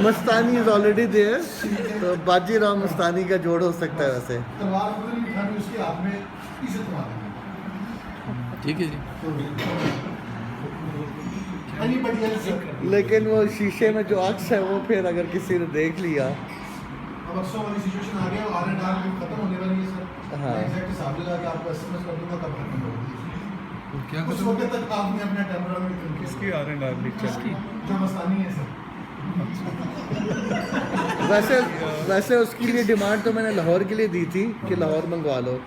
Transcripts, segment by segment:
Mastani is already there, تو باجی راؤ مستانی کا جوڑ ہو سکتا ہے ویسے. تلوار نہیں اٹھانی, اس کے ہاتھ میں عزت مار دیں. ٹھیک ہے جی. Anybody else, sir? لیکن وہ شیشے میں جو عکس ہے وہ پھر اگر کسی نے دیکھ لیا. اب اکثر والی سچویشن آ گیا, آر اینڈ آر ختم ہونے والی ہے سر. میں ایگزیکٹ حساب لگا کے آپ کو ایس ایم ایس کر دوں گا کب ختم ہوگی. کیا اس وقت تک آپ نے اپنا ٹیمپرامنٹ کس کی آر اینڈ آر لیکچر کی؟ جو مستانی ہے سر. ویسے اس کے لیے ڈیمانڈ تو میں نے لاہور کے لیے دی تھی کہ لاہور منگوا لو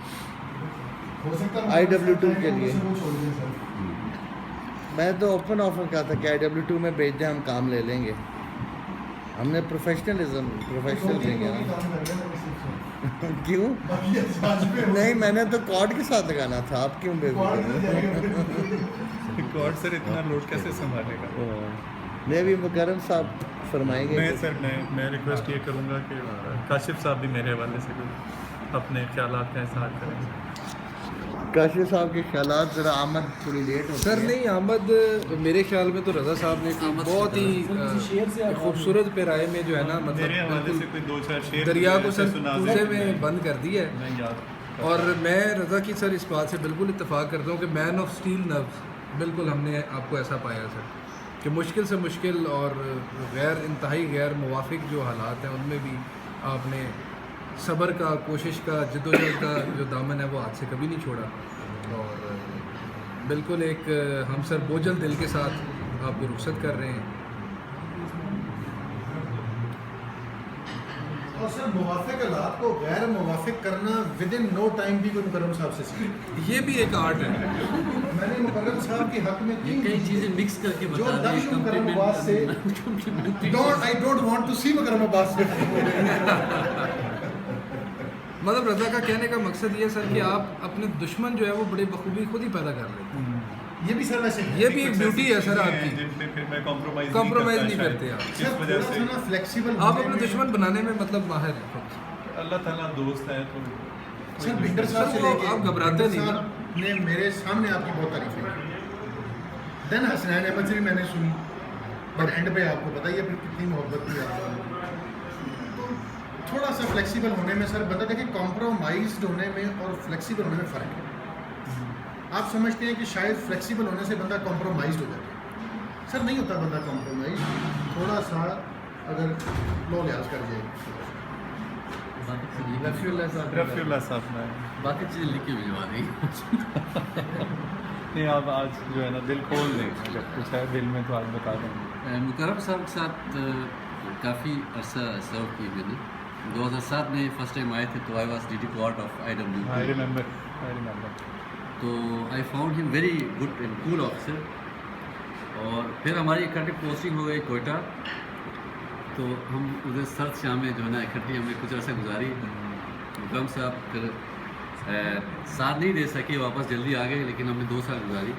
ہو سکتا ہے IW2 کے لیے. وہ چھوڑ دیں سر. میں تو اوپن آفر کہا تھا کہ IW2 میں بھیج دیں, ہم کام لے لیں گے. ہم نے پروفیشنل دیں گے. کیوں نہیں, میں نے تو کارڈ کے ساتھ لگانا تھا, آپ کیوں بے ریکارڈ سر اتنا لوڈ کیسے سنبھالے گا؟ نہیں بھی مکرم صاحب فرمائیں گے. میں سر میں ریکویسٹ یہ کروں گا کہ کاشف صاحب بھی میرے حوالے سے اپنے خیالات کا اظہار کریں. کاشف صاحب کے خیالات ذرا آمد تھوڑی لیٹ ہوتی سر ہے. نہیں, آمد میرے خیال میں تو رضا صاحب نے بہت ہی خوبصورت پیرائے میں جو ہے نا, میرے حوالے مطلب سے کوئی دو چار شعر دریا کو سر سنا کوزے میں بند کر دیا ہے. میں یاد اور میں رضا کی سر اس بات سے بالکل اتفاق کرتا ہوں کہ مین آف اسٹیل نروز بالکل ہم نے آپ کو ایسا پایا سر کہ مشکل سے مشکل اور انتہائی غیر موافق جو حالات ہیں ان میں بھی آپ نے صبر کا, کوشش کا, جدوجہد کا جو دامن ہے وہ ہاتھ سے کبھی نہیں چھوڑا. اور بالکل ایک ہم سر بوجھل دل کے ساتھ آپ کو رخصت کر رہے ہیں. اور سر موافق حالات کو غیر موافق کرنا ود ان نو ٹائم بھی کوئی مکرم صاحب سے سیکھا. یہ بھی ایک آرٹ ہے. میں نے مکرم صاحب کے حق میں کئی چیزیں مکس کر کے جو بتا دم دی. مکرم عباس سے I don't want to see مکرم عباس سے. مطلب رضا کا کہنے کا مقصد یہ ہے سر کہ آپ اپنے دشمن جو ہے وہ بڑے بخوبی خود ہی پیدا کر رہے ہیں. یہ بھی سر ویسے یہ بھی ایک بیوٹی ہے سر آپ کی, جن پہ پھر میں کمپرومائز نہیں کرتے آپ. اس وجہ سے فلیکسیبل آپ اپنے دشمن بنانے میں مطلب ماہر ہیں. اللہ تعالیٰ دوست ہے تو سر بھنڈر صاحب سے لے کے آپ گھبراتے نہیں نا. صاحب نے میرے سامنے آپ کی بہت تعریفیں کی. دین حسنین احمد سے بھی میں نے سنی, بٹ اینڈ پہ آپ کو پتہ ہی ہے پھر کتنی محبت کی آپ کو. تھوڑا سا فلیکسیبل ہونے میں سر بتا دیں کہ کمپرومائزڈ ہونے میں اور فلیکسیبل ہونے میں فرق ہے. آپ سمجھتے ہیں کہ شاید فلیکسیبل ہونے سے بندہ کمپرومائزڈ ہو جاتا ہے. سر نہیں ہوتا بندہ کمپرومائز, تھوڑا سا اگر لو لحاظ کر جائے. رفیع اللہ صاحب میں باقی چیزیں لکھ کے بھجوا دیں. نہیں, آپ آج جو ہے نا دل کھول دیں, اگر کچھ ہے دل میں تو آج بتا دیں. مکرم صاحب کے ساتھ کافی عرصہ سرو کی میں نے. 2007 میں فرسٹ ٹائم آئے تھے تو I was D T part of IW. I remember. تو آئی فاؤنڈ ہم very good and cool officer. اور پھر ہماری اکٹھے پوسٹنگ ہو گئی کوئٹہ, تو ہم ادھر سرد شام میں جو ہے نا اکٹھی ہم نے کچھ عرصہ گزاری. مکرم صاحب پھر ساتھ نہیں دے سکے, واپس جلدی آ گئے, لیکن ہم نے 2 سال گزاری.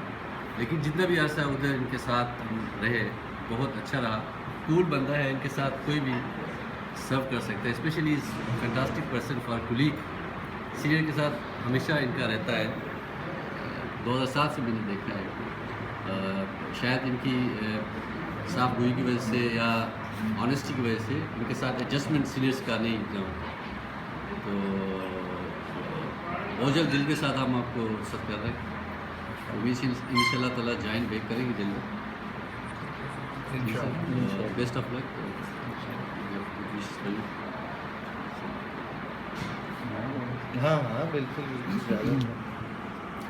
لیکن جتنا بھی عرصہ ادھر ان کے ساتھ ہم رہے بہت اچھا رہا. کول بندہ ہے, ان کے ساتھ کوئی بھی سرو کر سکتا ہے. Especially is fantastic person for colleague. Senior کے ساتھ ہمیشہ ان کا رہتا ہے. 2007 سے میں نے دیکھا ہے, شاید ان کی صاف گوئی کی وجہ سے یا آنیسٹی کی وجہ سے ان کے ساتھ ایڈجسٹمنٹ سینئرس کا نہیں ہوتا. تو اوجل دل کے ساتھ ہم آپ کو سب کر رہے ہیں. امید ان شاء اللہ تعالیٰ جوائن بیک کریں گے جلد. بیسٹ آف لک. ہاں ہاں بالکل.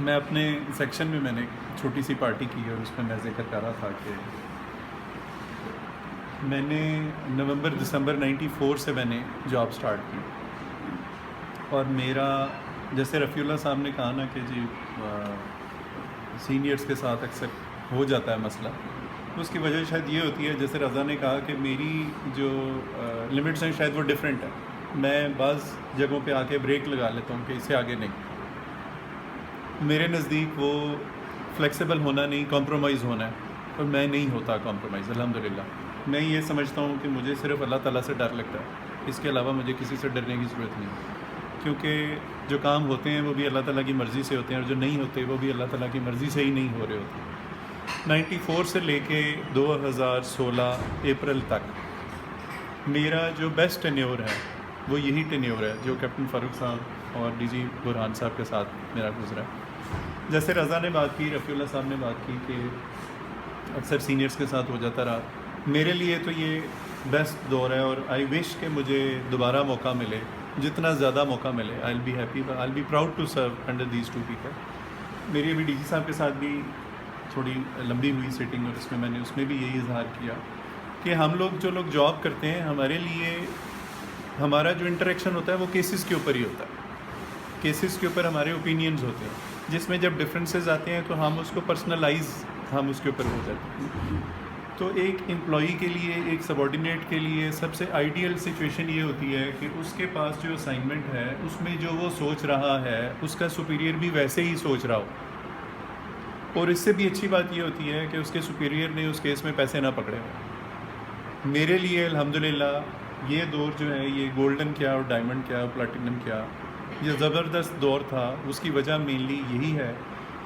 میں اپنے سیکشن میں نے ایک چھوٹی سی پارٹی کی اور اس میں ذکر کر رہا تھا کہ میں نے نومبر دسمبر 94 سے میں نے جاب سٹارٹ کی. اور میرا جیسے رفیع اللہ صاحب نے کہا نا کہ جی سینئرس کے ساتھ اکثر ہو جاتا ہے مسئلہ, اس کی وجہ شاید یہ ہوتی ہے, جیسے رضا نے کہا کہ میری جو لمٹس ہیں شاید وہ ڈیفرنٹ ہیں. میں بعض جگہوں پہ آ کے بریک لگا لیتا ہوں کہ اس سے آگے نہیں. میرے نزدیک وہ فلیکسیبل ہونا نہیں, کمپرومائز ہونا ہے, اور میں نہیں ہوتا کمپرومائز الحمدللہ. میں یہ سمجھتا ہوں کہ مجھے صرف اللہ تعالیٰ سے ڈر لگتا ہے, اس کے علاوہ مجھے کسی سے ڈرنے کی ضرورت نہیں, کیونکہ جو کام ہوتے ہیں وہ بھی اللہ تعالیٰ کی مرضی سے ہوتے ہیں, اور جو نہیں ہوتے وہ بھی اللہ تعالیٰ کی مرضی سے ہی نہیں ہو رہے ہوتے. 94 سے لے کے 2016 اپریل تک میرا جو بیسٹ ٹینیور ہے وہ یہی ٹینیور ہے جو کیپٹن فاروق صاحب اور ڈی جی برہان صاحب کے ساتھ میرا گزرا ہے. جیسے رضا نے بات کی, رفیع اللہ صاحب نے بات کی کہ اکثر سینئرز کے ساتھ ہو جاتا رہا, میرے لیے تو یہ بیسٹ دور ہے اور آئی وش کہ مجھے دوبارہ موقع ملے, جتنا زیادہ موقع ملے. I will be happy, I will be proud to serve under these two people. میری ابھی ڈی جی صاحب کے ساتھ بھی تھوڑی لمبی ہوئی سیٹنگ اور اس میں بھی یہی اظہار کیا کہ ہم لوگ جو لوگ جاب کرتے ہیں ہمارے لیے ہمارا جو انٹریکشن ہوتا ہے وہ کیسز کے اوپر ہی ہوتا ہے. کیسز کے اوپر ہمارے اوپینینز ہوتے ہیں, جس میں جب ڈفرینسز آتے ہیں تو ہم اس کو پرسنلائز ہم اس کے اوپر ہو جاتے ہیں. تو ایک امپلائی کے لیے, ایک سبارڈینیٹ کے لیے سب سے آئیڈیل سچویشن یہ ہوتی ہے کہ اس کے پاس جو اسائنمنٹ ہے اس میں جو وہ سوچ رہا ہے اس کا سپیریئر بھی ویسے ہی سوچ رہا ہو. اور اس سے بھی اچھی بات یہ ہوتی ہے کہ اس کے سپیریئر نے اس کیس میں پیسے نہ پکڑے ہوں. میرے لیے الحمدللہ یہ دور جو ہے, یہ گولڈن کیا اور ڈائمنڈ کیا اور پلاٹینم کیا, یہ زبردست دور تھا. اس کی وجہ مینلی یہی ہے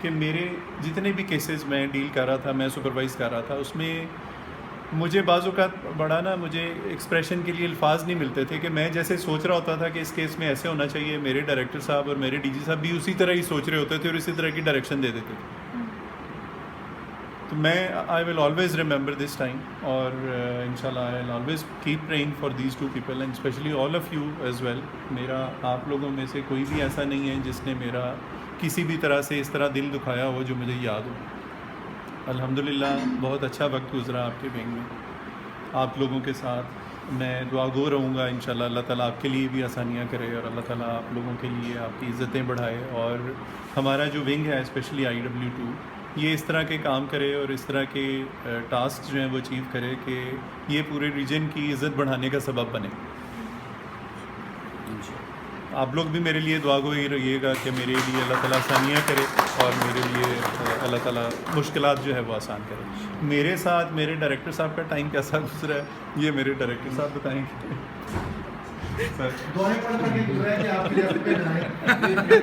کہ میرے جتنے بھی کیسز میں ڈیل کر رہا تھا, میں سپروائز کر رہا تھا, اس میں مجھے بعض اوقات بڑا نا مجھے ایکسپریشن کے لیے الفاظ نہیں ملتے تھے کہ میں جیسے سوچ رہا ہوتا تھا کہ اس کیس میں ایسے ہونا چاہیے, میرے ڈائریکٹر صاحب اور میرے ڈی جی صاحب بھی اسی طرح ہی سوچ رہے ہوتے تھے اور اسی طرح کی ڈائریکشن دے دیتے تھے. تو میں I will always remember this time, اور انشاءاللہ I will always keep praying for these two people and specially all of you as well. میرا آپ لوگوں میں سے کوئی بھی ایسا نہیں ہے جس نے میرا کسی بھی طرح سے اس طرح دل دکھایا ہو جو مجھے یاد ہو. الحمدللہ بہت اچھا وقت گزرا آپ کے ونگ میں آپ لوگوں کے ساتھ. میں دعا گو رہوں گا انشاءاللہ اللہ تعالیٰ آپ کے لیے بھی آسانیاں کرے اور اللہ تعالیٰ آپ لوگوں کے لیے آپ کی عزتیں بڑھائے, اور ہمارا جو ونگ ہے اسپیشلی IW2 یہ اس طرح کے کام کرے اور اس طرح کے ٹاسک جو ہیں وہ اچیو کرے کہ یہ پورے ریجن کی عزت بڑھانے کا سبب بنے. آپ لوگ بھی میرے لیے دعا گو ہی رہیے گا کہ میرے لیے اللہ تعالیٰ آسانیاں کرے اور میرے لیے اللہ تعالیٰ مشکلات جو ہے وہ آسان کرے. میرے ساتھ میرے ڈائریکٹر صاحب کا ٹائم کیسا گزرا ہے یہ میرے ڈائریکٹر صاحب بتائیں گے. دعائیں پڑھ کر کے گزرا ہے کہ آپ کے لیے